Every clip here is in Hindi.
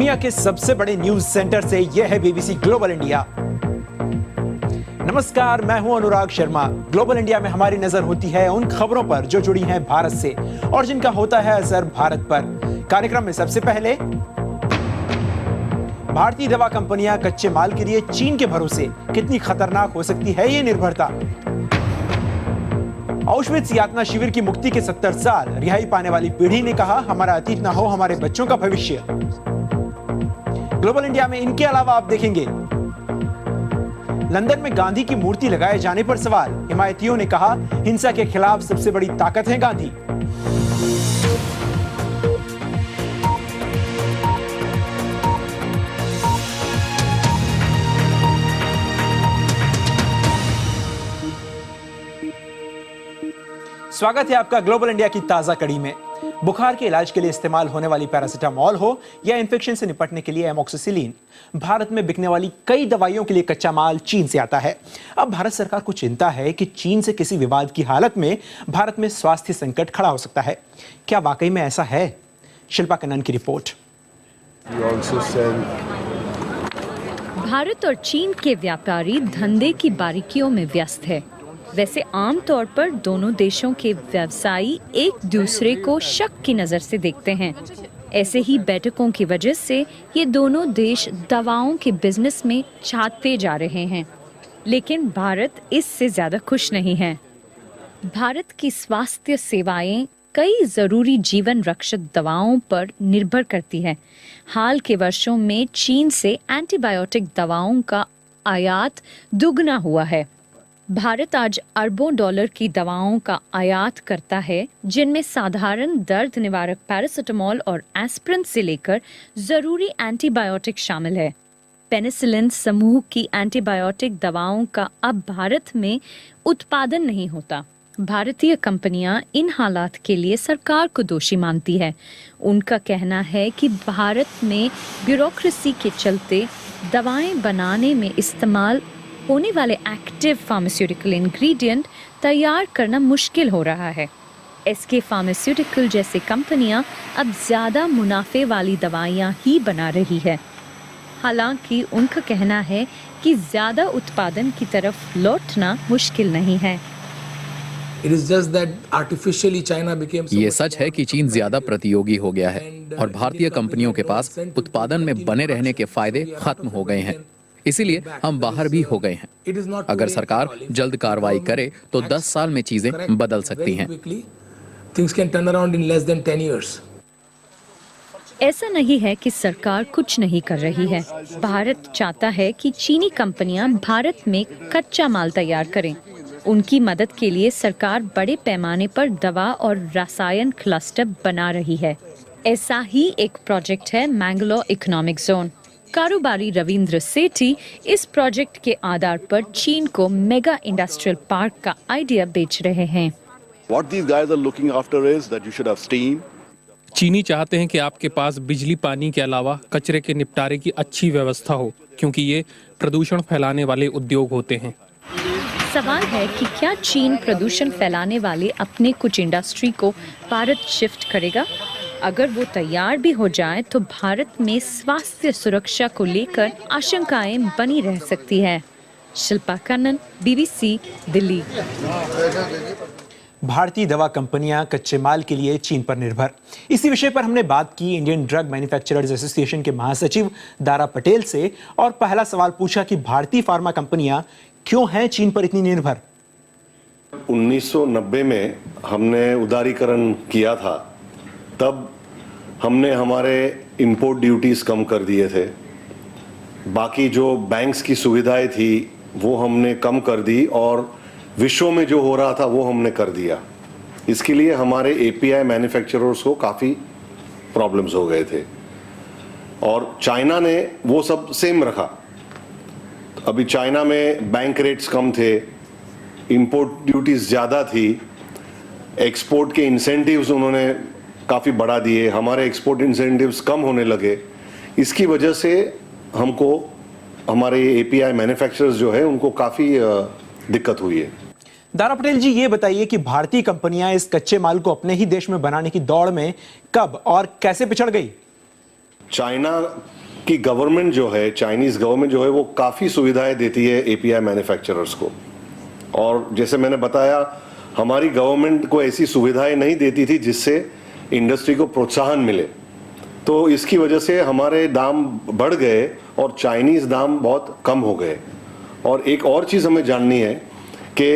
दुनिया के सबसे बड़े न्यूज सेंटर से यह है बीबीसी ग्लोबल इंडिया। नमस्कार, मैं हूं अनुराग शर्मा। ग्लोबल इंडिया में हमारी नजर होती है उन खबरों पर जो जुड़ी हैं भारत से और जिनका होता है असर भारत पर। कार्यक्रम में सबसे पहले भारतीय दवा कंपनियां कच्चे माल के लिए चीन के भरोसे, कितनी खतरनाक हो सकती है ये निर्भरता। ऑशविट्ज यातना शिविर की मुक्ति के 70 साल, रिहाई पाने वाली पीढ़ी ने कहा हमारा अतीत ना हो, हमारे बच्चों का भविष्य। ग्लोबल इंडिया में इनके अलावा आप देखेंगे लंदन में गांधी की मूर्ति लगाए जाने पर सवाल, हिमायतियों ने कहा हिंसा के खिलाफ सबसे बड़ी ताकत है गांधी। स्वागत है आपका ग्लोबल इंडिया की ताजा कड़ी में। बुखार के इलाज के लिए इस्तेमाल होने वाली पैरासिटामोल हो या इन्फेक्शन से निपटने के लिए एमोक्सिसिलिन, भारत में बिकने वाली कई दवाइयों के लिए कच्चा माल चीन से आता है। अब भारत सरकार को चिंता है कि चीन से किसी विवाद की हालत में भारत में स्वास्थ्य संकट खड़ा हो सकता है। क्या वाकई में ऐसा है? शिल्पा कन्नन की रिपोर्ट। भारत और चीन के व्यापारी धंधे की बारीकियों में व्यस्त है। वैसे आमतौर पर दोनों देशों के व्यवसायी एक दूसरे को शक की नजर से देखते हैं। ऐसे ही बैठकों की वजह से ये दोनों देश दवाओं के बिजनेस में छाते जा रहे हैं। लेकिन भारत इससे ज्यादा खुश नहीं है। भारत की स्वास्थ्य सेवाएं कई जरूरी जीवन रक्षक दवाओं पर निर्भर करती है। हाल के वर्षों में चीन से एंटीबायोटिक दवाओं का आयात दुगना हुआ है। भारत आज अरबों डॉलर की दवाओं का आयात करता है, जिनमें साधारण दर्द निवारक पैरासिटामोल और एस्पिरिन से लेकर जरूरी एंटीबायोटिक शामिल है। पेनिसिलिन समूह की एंटीबायोटिक दवाओं का अब भारत में उत्पादन नहीं होता। भारतीय कंपनियां इन हालात के लिए सरकार को दोषी मानती है। उनका कहना है कि भारत में ब्यूरोक्रेसी के चलते दवाएं बनाने में इस्तेमाल होने वाले एक्टिव फार्मास्यूटिकल इंग्रेडिएंट तैयार करना मुश्किल हो रहा है। एसके फार्मास्यूटिकल जैसी कंपनियां अब ज्यादा मुनाफे वाली दवाइयां ही बना रही है। हालांकि उनका कहना है कि ज्यादा उत्पादन की तरफ लौटना मुश्किल नहीं है। ये सच है कि चीन ज्यादा प्रतियोगी हो गया है और भारतीय कंपनियों के पास उत्पादन में बने रहने के फायदे खत्म हो गए हैं। इसीलिए हम बाहर भी हो गए हैं। अगर सरकार जल्द कार्रवाई करे तो 10 साल में चीजें बदल सकती हैं। ऐसा नहीं है कि सरकार कुछ नहीं कर रही है। भारत चाहता है कि चीनी कंपनियां भारत में कच्चा माल तैयार करें। उनकी मदद के लिए सरकार बड़े पैमाने पर दवा और रसायन क्लस्टर बना रही है। ऐसा ही एक प्रोजेक्ट है मैंगलोर इकोनॉमिक जोन। कारोबारी रविंद्र सेठी इस प्रोजेक्ट के आधार पर चीन को मेगा इंडस्ट्रियल पार्क का आइडिया बेच रहे हैं। What these guys are looking after is that you should have steam. चीनी चाहते हैं कि आपके पास बिजली पानी के अलावा कचरे के निपटारे की अच्छी व्यवस्था हो, क्योंकि ये प्रदूषण फैलाने वाले उद्योग होते हैं। सवाल है कि क्या चीन प्रदूषण फैलाने वाले अपने कुछ इंडस्ट्री को भारत शिफ्ट करेगा? अगर वो तैयार भी हो जाए तो भारत में स्वास्थ्य सुरक्षा को लेकर आशंकाएं बनी रह सकती है। शिल्पा कन्नन, बीबीसी, दिल्ली। भारतीय दवा कंपनियां कच्चे माल के लिए चीन पर निर्भर। इसी विषय पर हमने बात की इंडियन ड्रग मैन्युफैक्चरर्स एसोसिएशन के महासचिव दारा पटेल से और पहला सवाल पूछा कि भारतीय फार्मा कंपनियां क्यों हैं चीन पर इतनी निर्भर। 1990 में हमने उदारीकरण किया था, तब हमने हमारे इंपोर्ट ड्यूटीज कम कर दिए थे। बाकी जो बैंक्स की सुविधाएं थी वो हमने कम कर दी और विश्व में जो हो रहा था वो हमने कर दिया। इसके लिए हमारे एपीआई मैन्युफैक्चरर्स को काफ़ी प्रॉब्लम्स हो गए थे और चाइना ने वो सब सेम रखा। अभी चाइना में बैंक रेट्स कम थे, इंपोर्ट ड्यूटीज ज़्यादा थी, एक्सपोर्ट के इंसेंटिव्स उन्होंने काफ़ी बढ़ा दिए, हमारे एक्सपोर्ट इंसेंटिव्स कम होने लगे। इसकी वजह से हमको हमारे एपीआई मैन्युफैक्चरर्स जो है उनको काफ़ी दिक्कत हुई है। दारा पटेल जी, ये बताइए कि भारतीय कंपनियां इस कच्चे माल को अपने ही देश में बनाने की दौड़ में कब और कैसे पिछड़ गई? चाइना कि गवर्नमेंट जो है, चाइनीज गवर्नमेंट जो है, वो काफ़ी सुविधाएं देती है एपीआई मैन्युफैक्चरर्स को। और जैसे मैंने बताया, हमारी गवर्नमेंट को ऐसी सुविधाएं नहीं देती थी जिससे इंडस्ट्री को प्रोत्साहन मिले। तो इसकी वजह से हमारे दाम बढ़ गए और चाइनीज दाम बहुत कम हो गए। और एक और चीज़ हमें जाननी है कि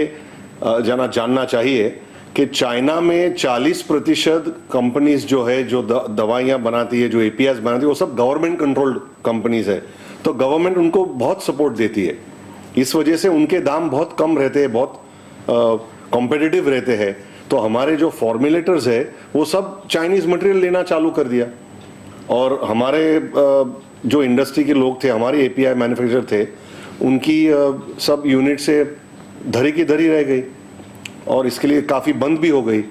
जानना चाहिए कि चाइना में 40% कंपनीज जो है, जो दवाइयाँ बनाती है, जो एपीआई बनाती है, वो सब गवर्नमेंट कंट्रोल्ड कंपनीज है। तो गवर्नमेंट उनको बहुत सपोर्ट देती है। इस वजह से उनके दाम बहुत कम रहते हैं, बहुत कॉम्पिटिटिव रहते हैं। तो हमारे जो फॉर्मुलेटर्स है वो सब चाइनीज मटेरियल लेना चालू कर दिया। और हमारे जो इंडस्ट्री के लोग थे, हमारे एपीआई मैन्युफैक्चरर थे, उनकी सब यूनिट से धरी की धरी रह गई और इसके लिए काफ़ी बंद भी हो गई।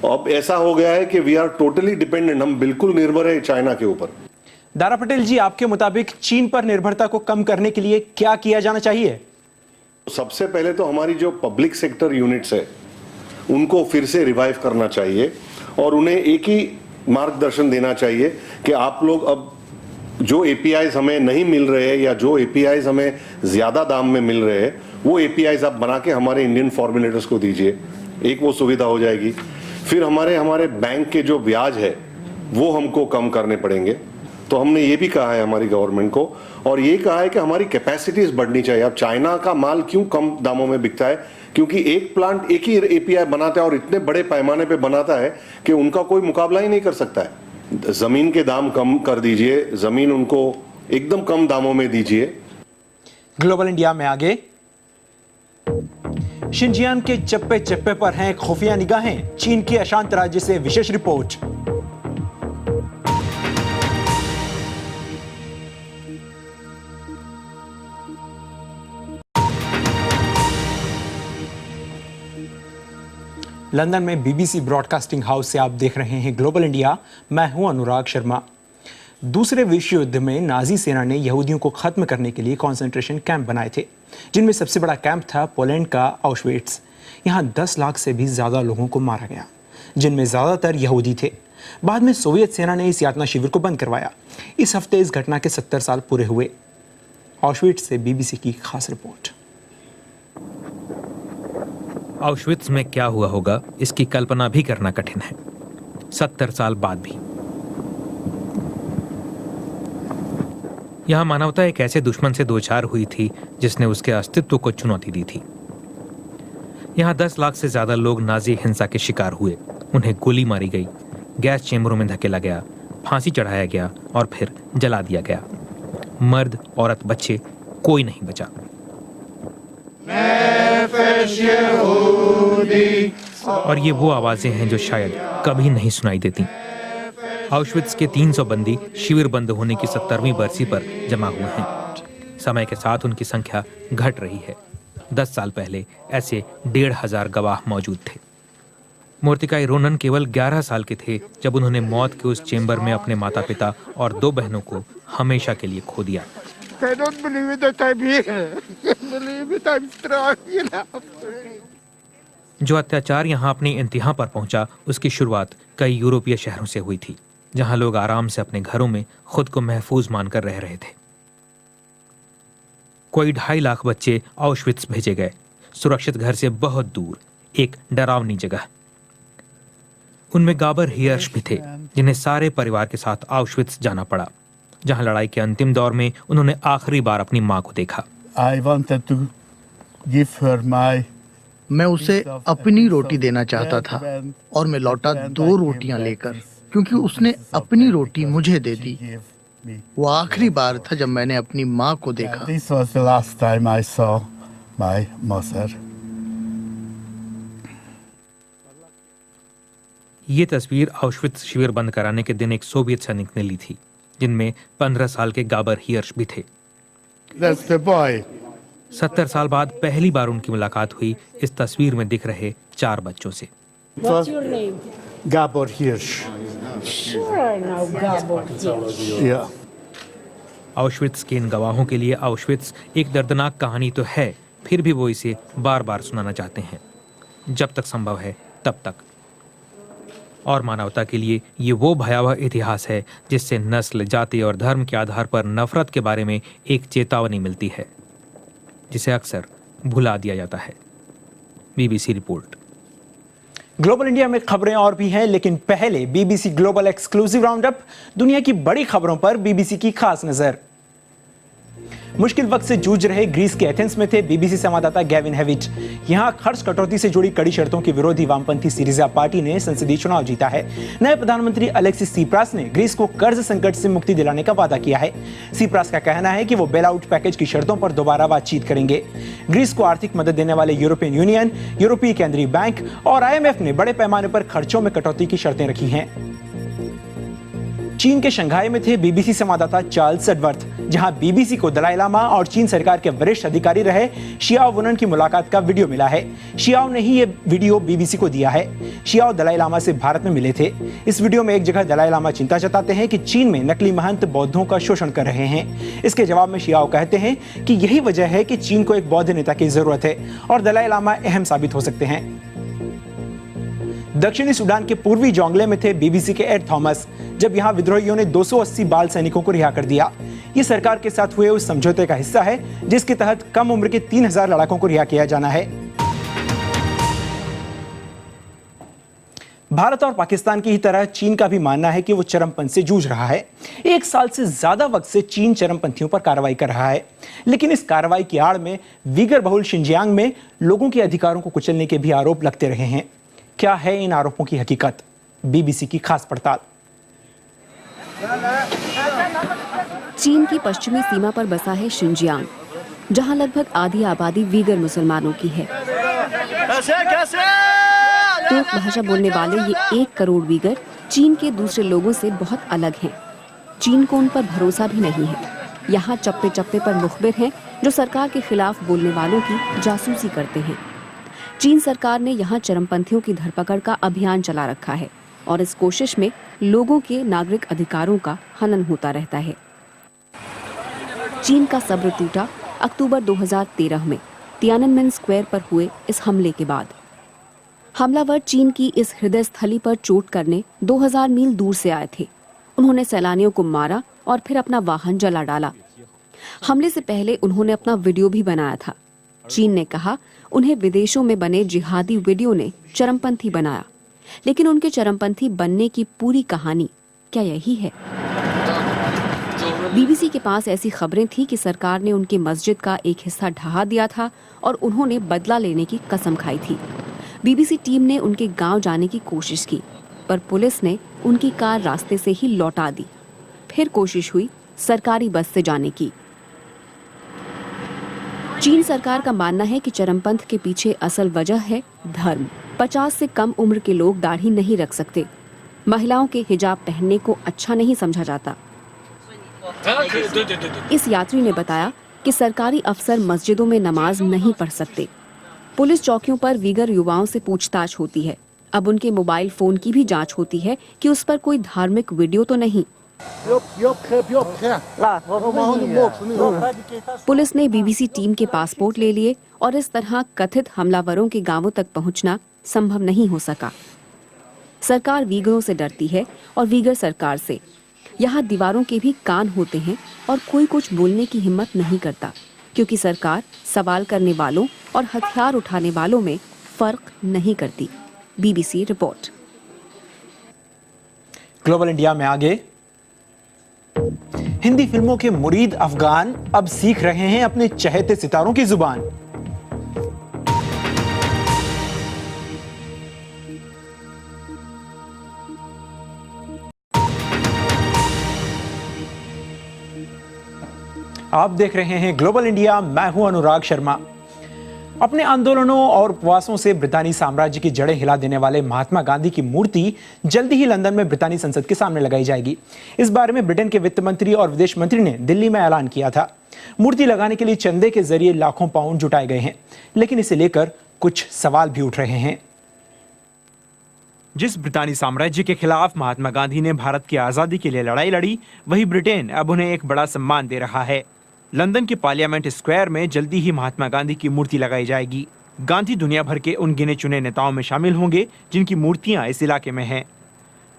अब ऐसा हो गया है कि वी आर टोटली डिपेंडेंट, हम बिल्कुल निर्भर है चाइना के ऊपर। दारा पटेल जी, आपके मुताबिक चीन पर निर्भरता को कम करने के लिए क्या किया जाना चाहिए? सबसे पहले तो हमारी जो पब्लिक सेक्टर यूनिट्स है उनको फिर से रिवाइव करना चाहिए और उन्हें एक ही मार्गदर्शन देना चाहिए कि आप लोग अब जो एपीआईज हमें नहीं मिल रहे हैं या जो एपीआईज हमें ज़्यादा दाम में मिल रहे हैं, वो एपीआईज आप बना के हमारे इंडियन फॉर्मुलेटर्स को दीजिए। एक वो सुविधा हो जाएगी। फिर हमारे बैंक के जो ब्याज है वो हमको कम करने पड़ेंगे। तो हमने ये भी कहा है हमारी गवर्नमेंट को, और ये कहा है कि हमारी कैपेसिटीज बढ़नी चाहिए। अब चाइना का माल क्यों कम दामों में बिकता है? क्योंकि एक प्लांट एक ही एपीआई बनाता है और इतने बड़े पैमाने पे बनाता है कि उनका कोई मुकाबला ही नहीं कर सकता है। जमीन के दाम कम कर दीजिए, जमीन उनको एकदम कम दामों में दीजिए। ग्लोबल इंडिया में आगे, शिनजियांग के चप्पे चप्पे पर हैं खुफिया निगाहें, चीन के अशांत राज्य से विशेष रिपोर्ट। लंदन में बीबीसी ब्रॉडकास्टिंग हाउस से आप देख रहे हैं ग्लोबल इंडिया। मैं हूं अनुराग शर्मा। दूसरे विश्व युद्ध में नाजी सेना ने यहूदियों को खत्म करने के लिए कॉन्सेंट्रेशन कैंप बनाए थे, जिनमें सबसे बड़ा कैंप था पोलैंड का ऑश्विट्ज़। यहाँ 10 लाख से भी ज़्यादा लोगों को मारा गया, जिनमें ज़्यादातर यहूदी थे। बाद में सोवियत सेना ने इस यातना शिविर को बंद करवाया। इस हफ्ते इस घटना के 70 साल पूरे हुए। ऑश्विट्ज़ से बीबीसी की खास रिपोर्ट। ऑश्विट्ज़ में क्या हुआ होगा, इसकी कल्पना भी करना कठिन है, 70 साल बाद भी। यहाँ मानवता एक ऐसे दुश्मन से दो चार हुई थी जिसने उसके अस्तित्व को चुनौती दी थी। यहाँ 10 लाख से ज्यादा लोग नाजी हिंसा के शिकार हुए। उन्हें गोली मारी गई, गैस चेम्बरों में धकेला गया, फांसी चढ़ाया गया और फिर जला दिया गया। मर्द, औरत, बच्चे, कोई नहीं बचा। और ये वो आवाजें हैं जो शायद कभी नहीं सुनाई देती। ऑश्विट्ज़ के 300 बंदी शिविर बंद होने की 70वीं बरसी पर जमा हुए हैं। समय के साथ उनकी संख्या घट रही है। 10 साल पहले ऐसे 1,500 गवाह मौजूद थे। मोर्तिकाई रोनन केवल 11 साल के थे जब उन्होंने मौत के उस चेंबर में अपने माता पिता और 2 बहनों को हमेशा के लिए खो दिया। जो अत्याचार यहाँ अपनी इंतहा पर पहुंचा, उसकी शुरुआत कई यूरोपीय शहरों से हुई थी, जहां लोग आराम से अपने घरों में खुद को महफूज मानकर रह रहे थे। कोई 2.5 लाख बच्चे ऑश्विट्ज़ भेजे गए, सुरक्षित घर से बहुत दूर, एक डरावनी जगह। उनमें गाबर हियर्श भी थे, जिन्हें सारे परिवार के साथ ऑश्विट्ज़ जाना पड़ा, जहां लड़ाई के अंतिम दौर में उन्होंने आखिरी बार अपनी मां को देखा। मैं उसे अपनी रोटी देना चाहता था और मैं लौटा 2 रोटियां लेकर, क्योंकि उसने अपनी रोटी मुझे दे दी। वो आखिरी बार था जब मैंने अपनी माँ को देखा। ये तस्वीर ऑश्विट्ज़ शिविर बंद कराने के दिन एक सोवियत सैनिक ने ली थी, जिनमें 15 साल के गाबर हियर्श भी थे। 70 साल बाद पहली बार उनकी मुलाकात हुई इस तस्वीर में दिख रहे 4 बच्चों से। What's your name? Gabor Hirsch. Sure, now Gabor Hirsch. Yeah. ऑश्विट्ज़ के इन गवाहों के लिए ऑश्विट्ज़ एक दर्दनाक कहानी तो है, फिर भी वो इसे बार बार सुनाना चाहते हैं, जब तक संभव है तब तक। और मानवता के लिए ये वो भयावह इतिहास है जिससे नस्ल, जाति और धर्म के आधार पर नफरत के बारे में एक चेतावनी मिलती है, जिसे अक्सर भुला दिया जाता है। BBC report. ग्लोबल इंडिया में खबरें और भी हैं, लेकिन पहले BBC ग्लोबल एक्सक्लूसिव राउंडअप, दुनिया की बड़ी खबरों पर BBC की खास नजर। मुश्किल वक्त से जूझ रहे ग्रीस के एथेंस में थे BBC संवाददाता गैविन हेविट। यहां खर्च कटौती से जुड़ी कड़ी शर्तों के विरोधी वामपंथी सिरिजा पार्टी ने संसदीय चुनाव जीता है। नए प्रधानमंत्री अलेक्सिस सिप्रास ने ग्रीस को कर्ज संकट से मुक्ति दिलाने का वादा किया है। सिप्रास का कहना है कि वो बेल आउट पैकेज की शर्तों पर दोबारा बातचीत करेंगे। ग्रीस को आर्थिक मदद देने वाले यूरोपियन यूनियन, यूरोपीय केंद्रीय बैंक और IMF ने बड़े पैमाने पर खर्चों में कटौती की शर्तें रखी हैं। चीन के शंघाई में थे BBC संवाददाता चार्ल्स एडवर्थ, जहां BBC को दलाई लामा और चीन सरकार के वरिष्ठ अधिकारी रहे शियाओ वुनन की मुलाकात का वीडियो मिला है। शियाओ ने ही ये वीडियो BBC को दिया है। शियाओ दलाई लामा से भारत में मिले थे। इस वीडियो में एक जगह दलाई लामा चिंता जताते हैं कि चीन में नकली महंत बौद्धों का शोषण कर रहे हैं। इसके जवाब में शियाओ कहते हैं कि यही वजह है कि चीन को एक बौद्ध नेता की जरूरत है और दलाई लामा अहम साबित हो सकते हैं। दक्षिणी सूडान के पूर्वी जोंगले में थे BBC के एड थॉमस, जब यहां विद्रोहियों ने 280 बाल सैनिकों को रिहा कर दिया। ये सरकार के साथ हुए उस समझौते का हिस्सा है जिसके तहत कम उम्र के 3000 लड़ाकों को रिहा किया जाना है। भारत और पाकिस्तान की ही तरह चीन का भी मानना है कि वो चरमपंथ से जूझ रहा है। 1 साल से ज्यादा वक्त से चीन चरमपंथियों पर कार्रवाई कर रहा है, लेकिन इस कार्रवाई की आड़ में वीगर बहुल शिंजियांग में लोगों के अधिकारों को कुचलने के भी आरोप लगते रहे हैं। क्या है इन आरोपों की हकीकत? BBC की खास पड़ताल। चीन की पश्चिमी सीमा पर बसा है शिंजियांग, जहां लगभग आधी आबादी वीगर मुसलमानों की है। टोक भाषा बोलने वाले ये 1 करोड़ वीगर चीन के दूसरे लोगों से बहुत अलग हैं। चीन को उन पर भरोसा भी नहीं है। यहाँ चप्पे चप्पे पर मुखबिर हैं जो सरकार के खिलाफ बोलने वालों की जासूसी करते हैं। चीन सरकार ने यहाँ चरमपंथियों की धरपकड़ का अभियान चला रखा है और इस कोशिश में लोगों के नागरिक अधिकारों का हनन होता रहता है। चीन का सब्र टूटा अक्टूबर 2013 में तियाननमेन स्क्वायर पर हुए इस हमले के बाद। हमलावर चीन की इस हृदय स्थली पर चोट करने 2000 मील दूर से आए थे। उन्होंने सैलानियों को मारा और फिर अपना वाहन जला डाला। हमले से पहले उन्होंने अपना वीडियो भी बनाया था। चीन ने कहा उन्हें विदेशों में बने जिहादी वीडियो ने चरमपंथी बनाया, लेकिन उनके चरमपंथी बनने की पूरी कहानी क्या यही है? BBC के पास ऐसी खबरें थी कि सरकार ने उनकी मस्जिद का एक हिस्सा ढहा दिया था और उन्होंने बदला लेने की कसम खाई थी। BBC टीम ने उनके गांव जाने की कोशिश की, पर पुलिस ने उनकी कार रास्ते से ही लौटा दी। फिर कोशिश हुई सरकारी बस से जाने की। चीन सरकार का मानना है कि चरमपंथ के पीछे असल वजह है धर्म। 50 से कम उम्र के लोग दाढ़ी नहीं रख सकते। महिलाओं के हिजाब पहनने को अच्छा नहीं समझा जाता। इस यात्री ने बताया कि सरकारी अफसर मस्जिदों में नमाज नहीं पढ़ सकते। पुलिस चौकियों पर वीगर युवाओं से पूछताछ होती है। अब उनके मोबाइल फोन की भी जांच होती है कि उस पर कोई धार्मिक वीडियो तो नहीं। पुलिस ने BBC टीम के पासपोर्ट ले लिए और इस तरह कथित हमलावरों के गांवों तक पहुंचना संभव नहीं हो सका। सरकार वीगरों से डरती है और वीगर सरकार से। यहाँ दीवारों के भी कान होते हैं और कोई कुछ बोलने की हिम्मत नहीं करता, क्योंकि सरकार सवाल करने वालों और हथियार उठाने वालों में फर्क नहीं करती। BBC report. ग्लोबल इंडिया में आगे, हिंदी फिल्मों के मुरीद अफगान अब सीख रहे हैं अपने चहेते सितारों की जुबान। आप देख रहे हैं ग्लोबल इंडिया, मैं हूं अनुराग शर्मा। अपने आंदोलनों और उपवासों से ब्रितानी साम्राज्य की जड़ें हिला देने वाले महात्मा गांधी की मूर्ति जल्दी ही लंदन में ब्रितानी संसद के सामने लगाई जाएगी। इस बारे में ब्रिटेन के वित्त मंत्री और विदेश मंत्री ने दिल्ली में ऐलान किया था। मूर्ति लगाने के लिए चंदे के जरिए लाखों पाउंड जुटाए गए हैं, लेकिन इसे लेकर कुछ सवाल भी उठ रहे हैं। जिस ब्रितानी साम्राज्य के खिलाफ महात्मा गांधी ने भारत की आजादी के लिए लड़ाई लड़ी, वही ब्रिटेन अब उन्हें एक बड़ा सम्मान दे रहा है। लंदन के पार्लियामेंट स्क्वायर में जल्दी ही महात्मा गांधी की मूर्ति लगाई जाएगी। गांधी दुनिया भर के उन गिने चुने नेताओं में शामिल होंगे जिनकी मूर्तियां इस इलाके में हैं।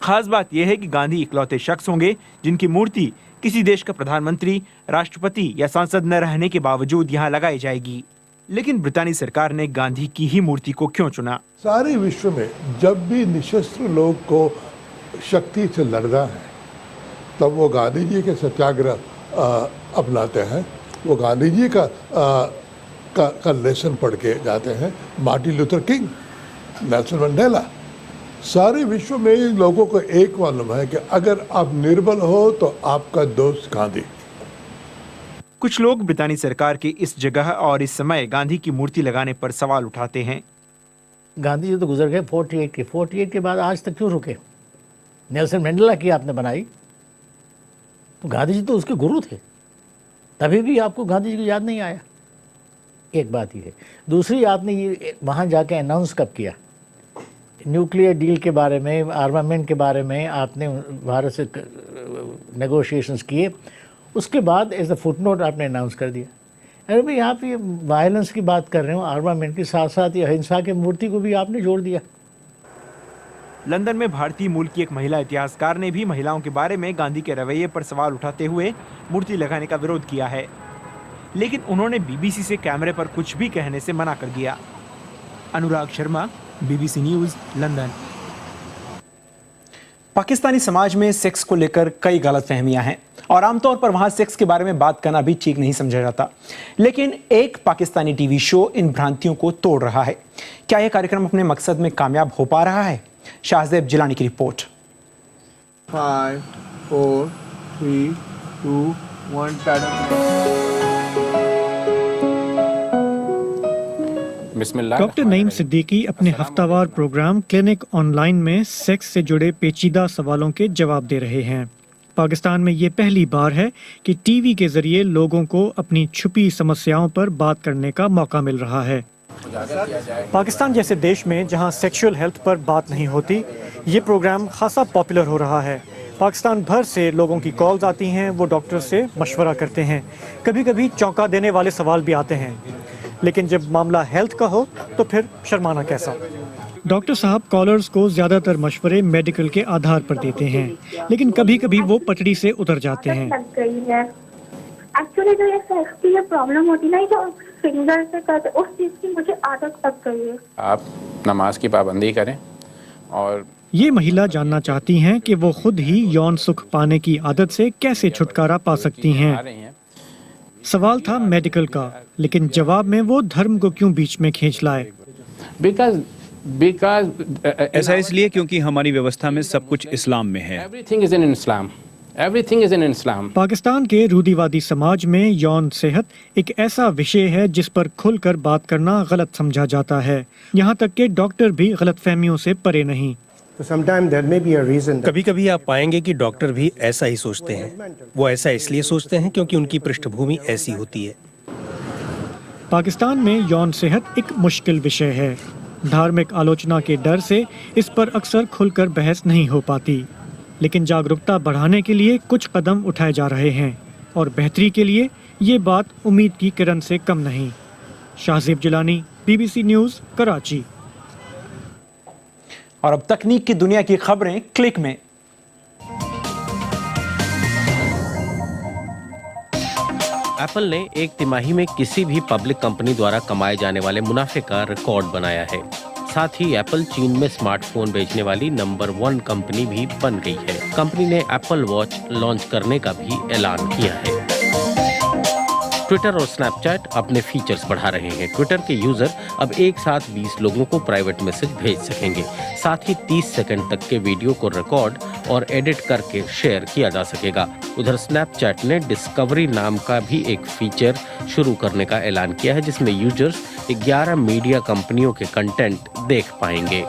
खास बात यह है कि गांधी इकलौते शख्स होंगे जिनकी मूर्ति किसी देश का प्रधानमंत्री, राष्ट्रपति या सांसद न रहने के बावजूद यहाँ लगाई जाएगी। लेकिन ब्रितानी सरकार ने गांधी की ही मूर्ति को क्यों चुना? सारे विश्व में जब भी निशस्त्र लोग को शक्ति से लड़ना है तब वो गांधी जी के सत्याग्रह अपनाते हैं, वो गांधी जी का लेसन पढ़ के जाते हैं। Martin Luther king, Nelson Mandela, सारे विश्व में लोगों को एक मालूम है कि अगर आप निर्बल हो तो आपका दोस्त गांधी। कुछ लोग ब्रितानी सरकार की इस जगह और इस समय गांधी की मूर्ति लगाने पर सवाल उठाते हैं। गांधी जी तो गुजर गए 48 के बाद आज तक क्यों रुके? नेल्सन मंडेला की आपने बनाई, तो गांधी जी तो उसके गुरु थे, तभी भी आपको गांधी जी को याद नहीं आया। एक बात ये है। दूसरी, आपने ये वहाँ जाके अनाउंस कब किया? न्यूक्लियर डील के बारे में, आर्मामेंट के बारे में आपने भारत से नेगोशिएशंस किए, उसके बाद एज अ फुटनोट आपने अनाउंस कर दिया। अरे भाई, आप ये वायलेंस की बात कर रहे हो, आर्मामेंट के साथ साथ ये अहिंसा की मूर्ति को भी आपने जोड़ दिया। लंदन में भारतीय मूल की एक महिला इतिहासकार ने भी महिलाओं के बारे में गांधी के रवैये पर सवाल उठाते हुए मूर्ति लगाने का विरोध किया है, लेकिन उन्होंने बीबीसी से कैमरे पर कुछ भी कहने से मना कर दिया। Anurag Sharma, BBC news, London. Pakistani समाज में सेक्स को लेकर कई गलतफहमियां हैं और आमतौर पर वहां सेक्स के बारे में बात करना भी ठीक नहीं समझा जाता, लेकिन एक पाकिस्तानी टीवी शो इन भ्रांतियों को तोड़ रहा है। क्या यह कार्यक्रम अपने मकसद में कामयाब हो पा रहा है? शाहजेब जिलानी की रिपोर्ट। 5, 4, 3, 2, 1 डॉक्टर नईम सिद्दीकी अपने हफ्तावार प्रोग्राम क्लिनिक ऑनलाइन में सेक्स से जुड़े पेचीदा सवालों के जवाब दे रहे हैं। पाकिस्तान में ये पहली बार है कि टीवी के जरिए लोगों को अपनी छुपी समस्याओं पर बात करने का मौका मिल रहा है। पाकिस्तान जैसे देश में जहां सेक्सुअल हेल्थ पर बात नहीं होती, ये प्रोग्राम खासा पॉपुलर हो रहा है। पाकिस्तान भर से लोगों की कॉल्स आती हैं, वो डॉक्टर से मशवरा करते हैं। कभी कभी चौंका देने वाले सवाल भी आते हैं, लेकिन जब मामला हेल्थ का हो तो फिर शर्माना कैसा। डॉक्टर साहब कॉलर्स को ज्यादातर मशवरे मेडिकल के आधार पर देते हैं, लेकिन कभी कभी वो पटड़ी से उतर जाते हैं। एक्चुअली जो ये सेक्स की ये प्रॉब्लम होती है ना, जो फिंगर से करते, उस चीज की मुझे आदत लग गई है। आप नमाज की पाबंदी करें। और ये महिला जानना चाहती हैं कि वो खुद ही यौन सुख पाने की आदत से कैसे छुटकारा पा सकती हैं। सवाल था मेडिकल का, लेकिन जवाब में वो धर्म को क्यों बीच में खींच लाए। ऐसा इसलिए क्योंकि हमारी व्यवस्था में सब कुछ इस्लाम में है। Everything is in Islam. Pakistan के रूढ़िवादी समाज में यौन सेहत एक ऐसा विषय है जिस पर खुलकर बात करना गलत समझा जाता है। यहाँ तक कि डॉक्टर भी गलतफहमियों से परे नहीं। कभी कभी आप पाएंगे कि डॉक्टर भी ऐसा ही सोचते हैं। वो ऐसा इसलिए सोचते हैं क्योंकि उनकी पृष्ठभूमि ऐसी होती है। पाकिस्तान में यौन सेहत एक मुश्किल विषय है। धार्मिक आलोचना के डर से इस पर अक्सर खुलकर बहस नहीं हो पाती, लेकिन जागरूकता बढ़ाने के लिए कुछ कदम उठाए जा रहे हैं और बेहतरी के लिए ये बात उम्मीद की किरण से कम नहीं। Shahzeb Jilani, BBC news, Karachi. और अब तकनीक की दुनिया की खबरें क्लिक में। एप्पल ने एक तिमाही में किसी भी पब्लिक कंपनी द्वारा कमाए जाने वाले मुनाफे का रिकॉर्ड बनाया है। साथ ही एप्पल चीन में स्मार्टफोन बेचने वाली नंबर 1 कंपनी भी बन गई है। कंपनी ने एप्पल वॉच लॉन्च करने का भी ऐलान किया है। ट्विटर और स्नैपचैट अपने फीचर्स बढ़ा रहे हैं। ट्विटर के यूजर अब एक साथ 20 लोगों को प्राइवेट मैसेज भेज सकेंगे। साथ ही 30 सेकंड तक के वीडियो को रिकॉर्ड और एडिट करके शेयर किया जा सकेगा। उधर स्नैपचैट ने डिस्कवरी नाम का भी एक फीचर शुरू करने का ऐलान किया है, जिसमें यूजर्स 11 मीडिया कंपनियों के कंटेंट देख पाएंगे।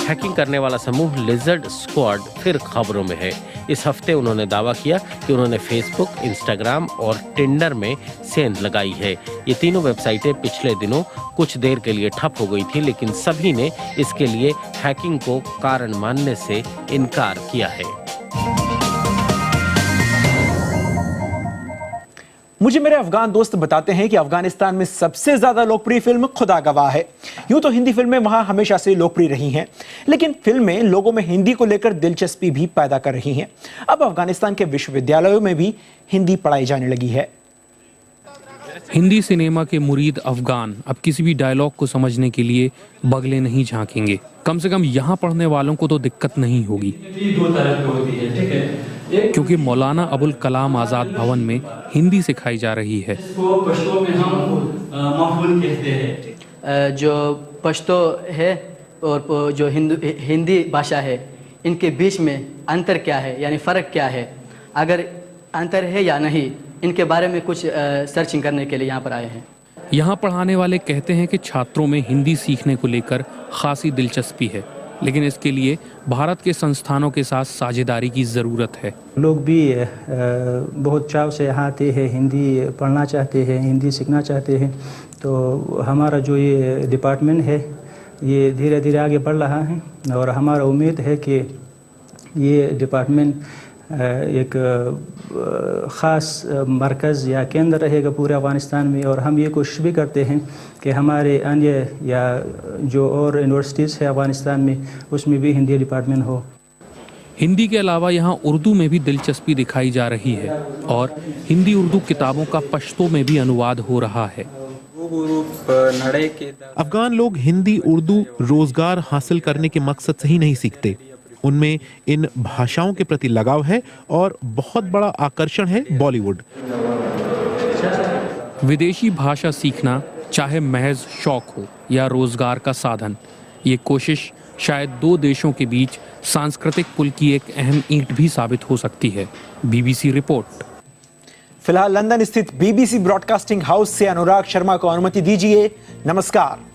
हैकिंग करने वाला समूह लिजर्ड स्क्वाड फिर खबरों में है। इस हफ्ते उन्होंने दावा किया कि उन्होंने फेसबुक, इंस्टाग्राम और टिंडर में सेंध लगाई है। ये तीनों वेबसाइटें पिछले दिनों कुछ देर के लिए ठप हो गई थी, लेकिन सभी ने इसके लिए हैकिंग को कारण मानने से इनकार किया है। मुझे मेरे अफगान दोस्त बताते हैं कि अफगानिस्तान में सबसे ज्यादा लोकप्रिय फिल्म खुदा गवाह है। यूं तो हिंदी फिल्में वहां हमेशा से लोकप्रिय रही हैं, लेकिन फिल्में लोगों में हिंदी को लेकर दिलचस्पी भी पैदा कर रही हैं। अब अफगानिस्तान के विश्वविद्यालयों में भी हिंदी पढ़ाई जाने लगी है। हिंदी सिनेमा के मुरीद अफगान अब किसी भी डायलॉग को समझने के लिए बगले नहीं झांकेंगे। कम से कम यहाँ पढ़ने वालों को तो दिक्कत नहीं होगी, क्योंकि मौलाना अबुल कलाम आज़ाद भवन में हिंदी सिखाई जा रही है। जो पश्तो है और जो हिंदी भाषा है, इनके बीच में अंतर क्या है, यानी फ़र्क क्या है, अगर अंतर है या नहीं, इनके बारे में कुछ सर्चिंग करने के लिए यहाँ पर आए हैं। यहाँ पढ़ाने वाले कहते हैं कि छात्रों में हिंदी सीखने को लेकर खासी दिलचस्पी है, लेकिन इसके लिए भारत के संस्थानों के साथ साझेदारी की ज़रूरत है। लोग भी बहुत चाव से यहाँ आते हैं, हिंदी पढ़ना चाहते हैं, हिंदी सीखना चाहते हैं। तो हमारा जो ये डिपार्टमेंट है ये धीरे धीरे आगे बढ़ रहा है और हमारा उम्मीद है कि ये डिपार्टमेंट एक ख़ास मरकज़ या केंद्र रहेगा पूरे अफ़गानिस्तान में। और हम ये कोशिश भी करते हैं कि हमारे अन्य या जो और यूनिवर्सिटीज़ है अफ़गानिस्तान में, उसमें भी हिंदी डिपार्टमेंट हो। हिंदी के अलावा यहाँ उर्दू में भी दिलचस्पी दिखाई जा रही है और हिंदी उर्दू किताबों का पश्तो में भी अनुवाद हो रहा है। अफगान लोग हिंदी उर्दू रोजगार हासिल करने के मकसद से ही नहीं सीखते, उनमें इन भाषाओं के प्रति लगाव है और बहुत बड़ा आकर्षण है बॉलीवुड। विदेशी भाषा सीखना चाहे महज शौक हो या रोजगार का साधन, ये कोशिश शायद दो देशों के बीच सांस्कृतिक पुल की एक अहम ईंट भी साबित हो सकती है। BBC report. फिलहाल लंदन स्थित बीबीसी ब्रॉडकास्टिंग हाउस से अनुराग शर्मा को अनुमति दीजिए। नमस्कार।